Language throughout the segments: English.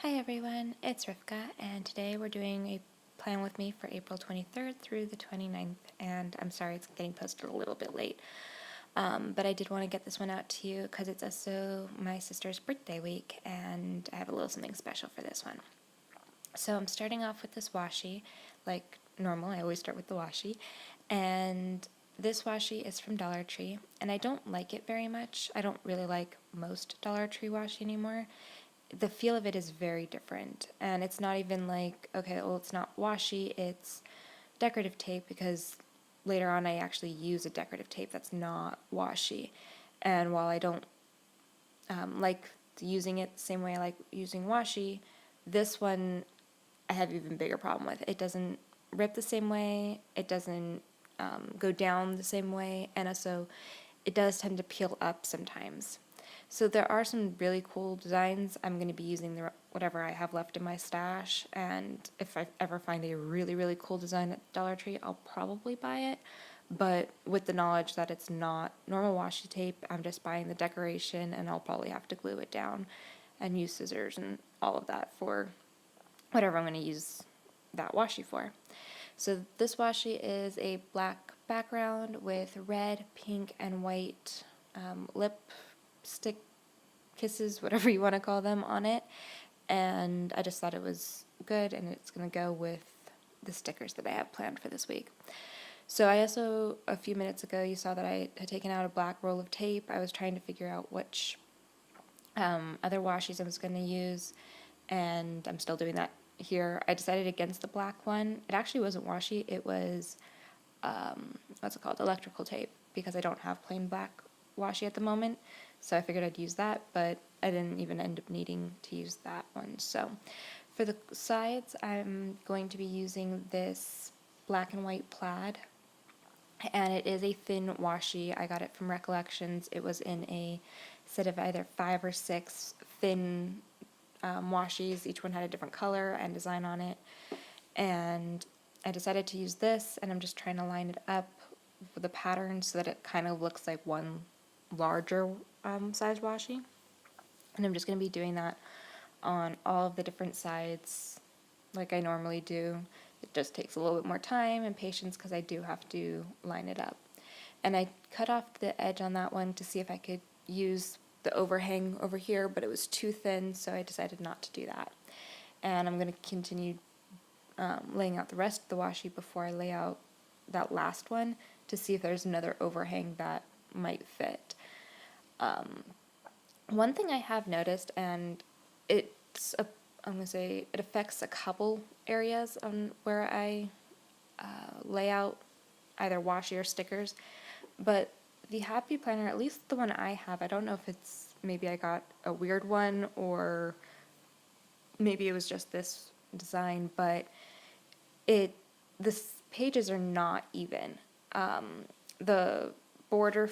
Hi everyone, it's Rivka, and today we're doing a plan with me for April 23rd through the 29th, and I'm sorry it's getting posted a little bit late, but I did want to get this one out to you because it's also my sister's birthday week, and I have a little something special for this one. So I'm starting off with this washi, like normal, I always start with the washi, and this washi is from Dollar Tree, and I don't like it very much. I don't really like most Dollar Tree washi anymore. The feel of it is very different, and it's not even like, okay, well, it's not washi, it's decorative tape, because later on I actually use a decorative tape that's not washi. And while I don't like using it the same way I like using washi, this one I have even bigger problem with. It doesn't rip the same way, it doesn't go down the same way, and also it does tend to peel up sometimes. So there are some really cool designs. I'm going to be using whatever I have left in my stash, and if I ever find a really, really cool design at Dollar Tree, I'll probably buy it. But with the knowledge that it's not normal washi tape, I'm just buying the decoration, and I'll probably have to glue it down and use scissors and all of that for whatever I'm going to use that washi for. So this washi is a black background with red, pink, and white lipstick kisses, whatever you want to call them, on it. And I just thought it was good, and it's going to go with the stickers that I have planned for this week. So I also, a few minutes ago, you saw that I had taken out a black roll of tape. I was trying to figure out which other washis I was going to use, and I'm still doing that here. I decided against the black one. It actually wasn't washi, it was, what's it called, electrical tape, because I don't have plain black washi at the moment, so I figured I'd use that, but I didn't even end up needing to use that one. So for the sides, I'm going to be using this black and white plaid, and it is a thin washi. I got it from Recollections. It was in a set of either 5 or 6 thin washis. Each one had a different color and design on it, and I decided to use this, and I'm just trying to line it up with the pattern so that it kind of looks like one larger size washi. And I'm just going to be doing that on all of the different sides like I normally do. It just takes a little bit more time and patience because I do have to line it up. And I cut off the edge on that one to see if I could use the overhang over here, but it was too thin, so I decided not to do that. And I'm going to continue laying out the rest of the washi before I lay out that last one to see if there's another overhang that might fit. One thing I have noticed, and I'm going to say it affects a couple areas on where I lay out either washi or stickers, but the Happy Planner, at least the one I have, I don't know if it's, maybe I got a weird one or maybe it was just this design, but the pages are not even. The border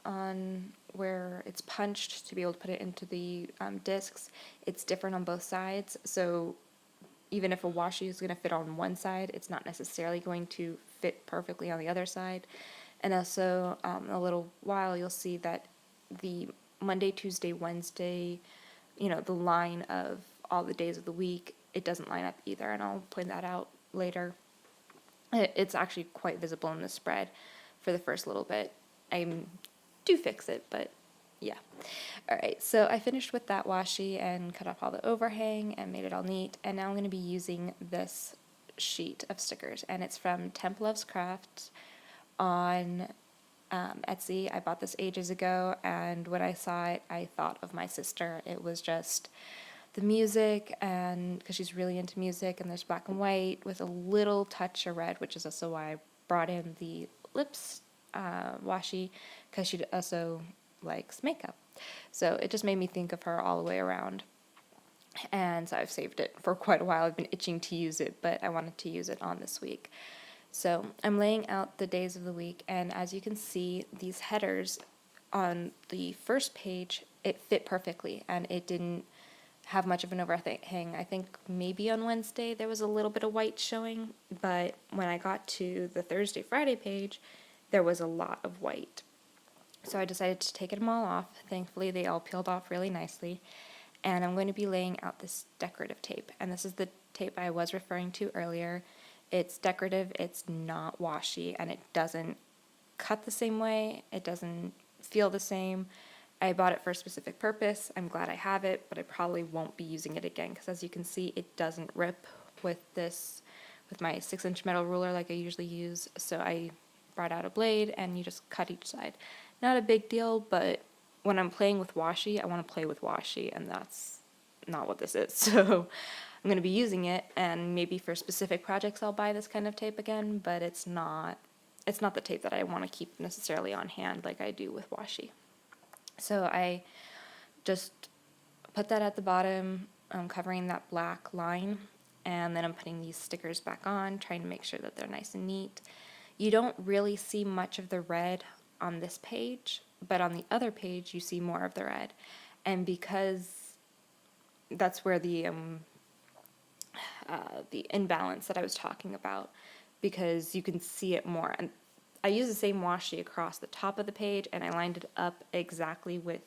on where it's punched to be able to put it into the discs, it's different on both sides. So even if a washi is going to fit on one side, it's not necessarily going to fit perfectly on the other side. And also, in a little while, you'll see that the Monday, Tuesday, Wednesday, the line of all the days of the week, it doesn't line up either, and I'll point that out later. It's actually quite visible in the spread for the first little bit. I do fix it, but yeah. Alright, so I finished with that washi and cut off all the overhang and made it all neat, and now I'm going to be using this sheet of stickers, and it's from Temp Loves Crafts on Etsy. I bought this ages ago, and when I saw it, I thought of my sister. It was just the music, and because she's really into music, and there's black and white with a little touch of red, which is also why I brought in the lips washi, because she also likes makeup. So it just made me think of her all the way around. And so I've saved it for quite a while. I've been itching to use it, but I wanted to use it on this week. So I'm laying out the days of the week, and as you can see, these headers on the first page, it fit perfectly, and it didn't have much of an overhang. I think maybe on Wednesday there was a little bit of white showing, but when I got to the Thursday, Friday page, there was a lot of white. So I decided to take them all off. Thankfully, they all peeled off really nicely. and I'm going to be laying out this decorative tape. And this is the tape I was referring to earlier. It's decorative, it's not washi, and it doesn't cut the same way, it doesn't feel the same. I bought it for a specific purpose. I'm glad I have it, but I probably won't be using it again because, as you can see, it doesn't rip with my 6-inch metal ruler like I usually use. So I brought out a blade and you just cut each side. Not a big deal, but when I'm playing with washi, I want to play with washi, and that's not what this is. So I'm going to be using it, and maybe for specific projects I'll buy this kind of tape again, but it's not the tape that I want to keep necessarily on hand like I do with washi. So I just put that at the bottom, covering that black line, and then I'm putting these stickers back on, trying to make sure that they're nice and neat. You don't really see much of the red on this page, but on the other page you see more of the red. And because that's where the imbalance that I was talking about, because you can see it more. And I used the same washi across the top of the page, and I lined it up exactly with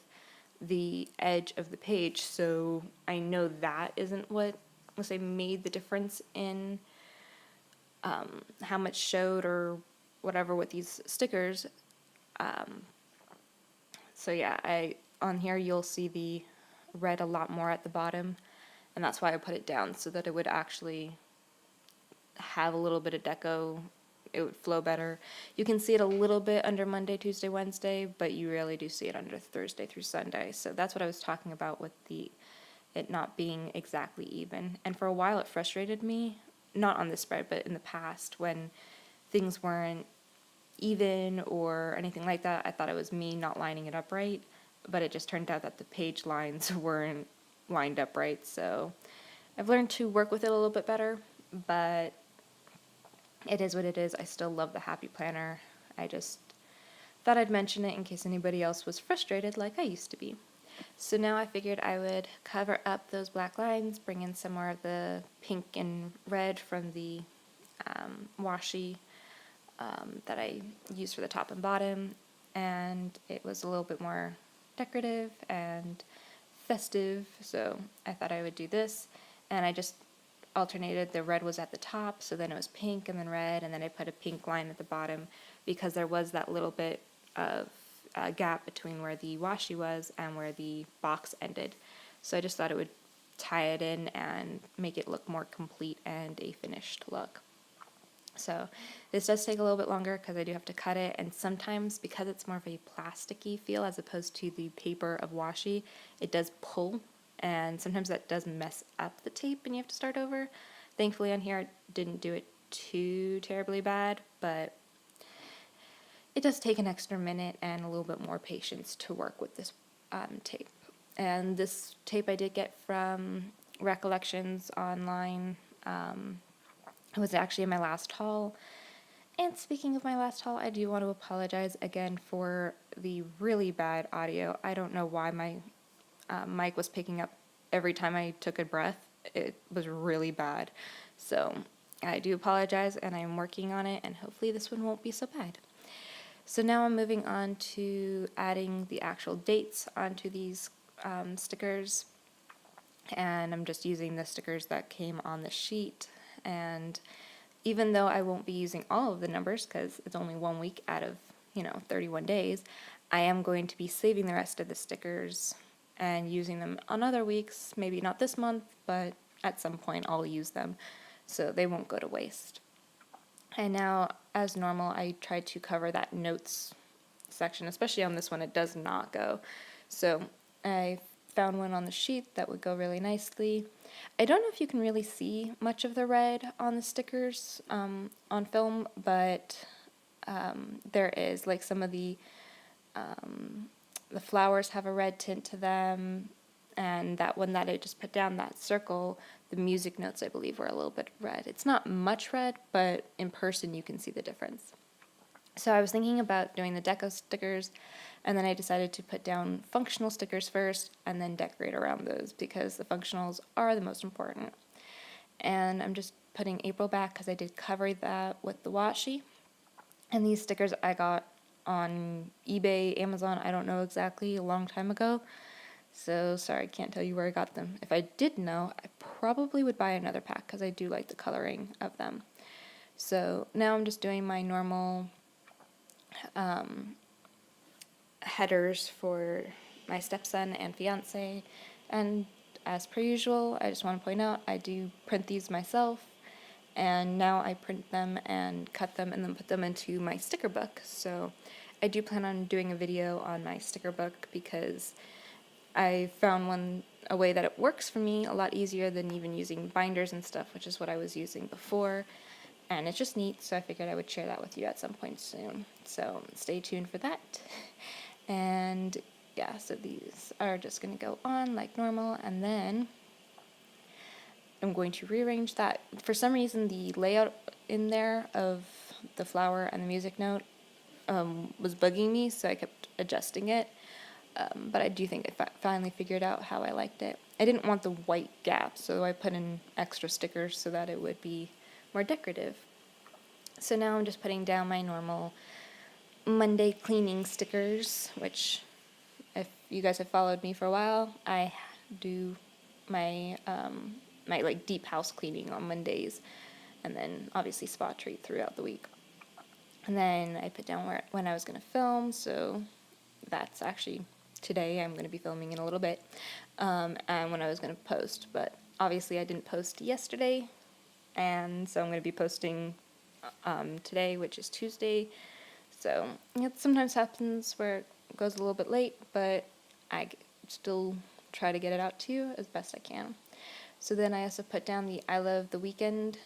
the edge of the page, so I know that isn't what, let's say, made the difference in how much showed or whatever with these stickers. So yeah, on here you'll see the red a lot more at the bottom, and that's why I put it down, so that it would actually have a little bit of deco. It would flow better. You can see it a little bit under Monday, Tuesday, Wednesday, but you really do see it under Thursday through Sunday. So that's what I was talking about with it not being exactly even. And for a while it frustrated me, not on this spread, but in the past when things weren't even or anything like that. I thought it was me not lining it up right, but it just turned out that the page lines weren't lined up right. So I've learned to work with it a little bit better, but it is what it is. I still love the Happy Planner. I just thought I'd mention it in case anybody else was frustrated like I used to be. So now I figured I would cover up those black lines, bring in some more of the pink and red from the washi that I used for the top and bottom, and it was a little bit more decorative and festive, so I thought I would do this, and I just alternated. The red was at the top, so then it was pink and then red, and then I put a pink line at the bottom because there was that little bit of gap between where the washi was and where the box ended. So I just thought it would tie it in and make it look more complete and a finished look. So this does take a little bit longer because I do have to cut it, and sometimes because it's more of a plasticky feel as opposed to the paper of washi, it does pull, and sometimes that does mess up the tape and you have to start over. Thankfully on here I didn't do it too terribly bad, but it does take an extra minute and a little bit more patience to work with this tape. And this tape I did get from Recollections online. It was actually in my last haul. And speaking of my last haul, I do want to apologize again for the really bad audio. I don't know why my mic was picking up every time I took a breath. It was really bad. So I do apologize, and I'm working on it, and hopefully this one won't be so bad. So now I'm moving on to adding the actual dates onto these stickers, and I'm just using the stickers that came on the sheet. And even though I won't be using all of the numbers because it's only 1 week out of 31 days, I am going to be saving the rest of the stickers and using them on other weeks. Maybe not this month, but at some point I'll use them, so they won't go to waste. And now, as normal, I try to cover that notes section, especially on this one. It does not go. So I found one on the sheet that would go really nicely. I don't know if you can really see much of the red on the stickers on film, but there is, like, some of the flowers have a red tint to them, and that one that I just put down, that circle, the music notes, I believe, were a little bit red. It's not much red, but in person you can see the difference. So I was thinking about doing the deco stickers, and then I decided to put down functional stickers first and then decorate around those because the functionals are the most important. And I'm just putting April back because I did cover that with the washi. And these stickers I got on eBay, Amazon, I don't know exactly, a long time ago. So sorry, I can't tell you where I got them. If I did know, I probably would buy another pack because I do like the coloring of them. So now I'm just doing my normal headers for my stepson and fiance, and as per usual, I just want to point out I do print these myself, and now I print them and cut them and then put them into my sticker book. So I do plan on doing a video on my sticker book because I found a way that it works for me a lot easier than even using binders and stuff, which is what I was using before. And it's just neat, so I figured I would share that with you at some point soon. So stay tuned for that. And yeah, so these are just going to go on like normal, and then I'm going to rearrange that. For some reason, the layout in there of the flower and the music note was bugging me, so I kept adjusting it. But I do think I finally figured out how I liked it. I didn't want the white gap, so I put in extra stickers so that it would be more decorative. So now I'm just putting down my normal Monday cleaning stickers, which if you guys have followed me for a while, I do my my like deep house cleaning on Mondays, and then obviously spot treat throughout the week. And then I put down when I was going to film, so that's actually today. I'm going to be filming in a little bit, and when I was going to post, but obviously I didn't post yesterday, and so I'm going to be posting today, which is Tuesday. So it sometimes happens where it goes a little bit late, but I still try to get it out to you as best I can. So then I also put down the I Love the Weekend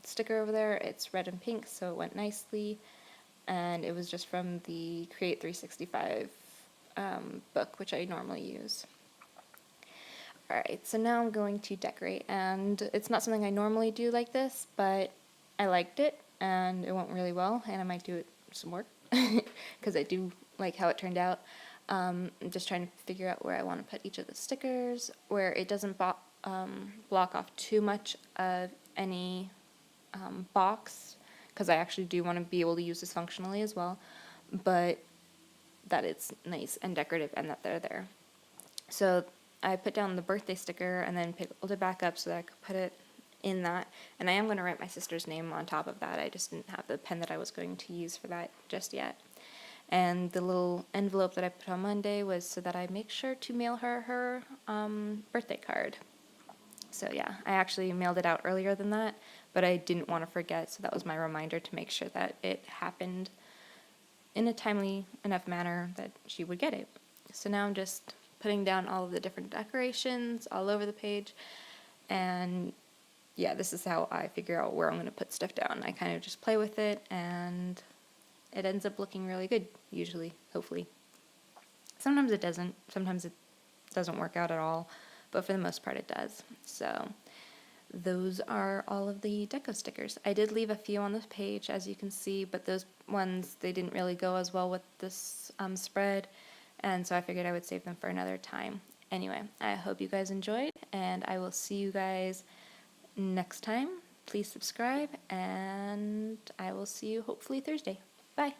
sticker over there. It's red and pink, so it went nicely. And it was just from the Create 365 book, which I normally use. Alright, so now I'm going to decorate, and it's not something I normally do like this, but I liked it, and it went really well, and I might do it some more, because I do like how it turned out. I'm just trying to figure out where I want to put each of the stickers, where it doesn't block off too much of any box, because I actually do want to be able to use this functionally as well, but that it's nice and decorative and that they're there. So I put down the birthday sticker and then pulled it back up so that I could put it in that. And I am going to write my sister's name on top of that. I just didn't have the pen that I was going to use for that just yet. And the little envelope that I put on Monday was so that I make sure to mail her birthday card. So yeah, I actually mailed it out earlier than that, but I didn't want to forget, so that was my reminder to make sure that it happened in a timely enough manner that she would get it. So now I'm just putting down all of the different decorations all over the page, and yeah, this is how I figure out where I'm going to put stuff down. I kind of just play with it, and it ends up looking really good, usually, hopefully. Sometimes it doesn't. Sometimes it doesn't work out at all, but for the most part it does. So those are all of the deco stickers. I did leave a few on this page, as you can see, but those ones, they didn't really go as well with this spread, and so I figured I would save them for another time. Anyway, I hope you guys enjoyed, and I will see you guys next time. Please subscribe, and I will see you hopefully Thursday. Bye.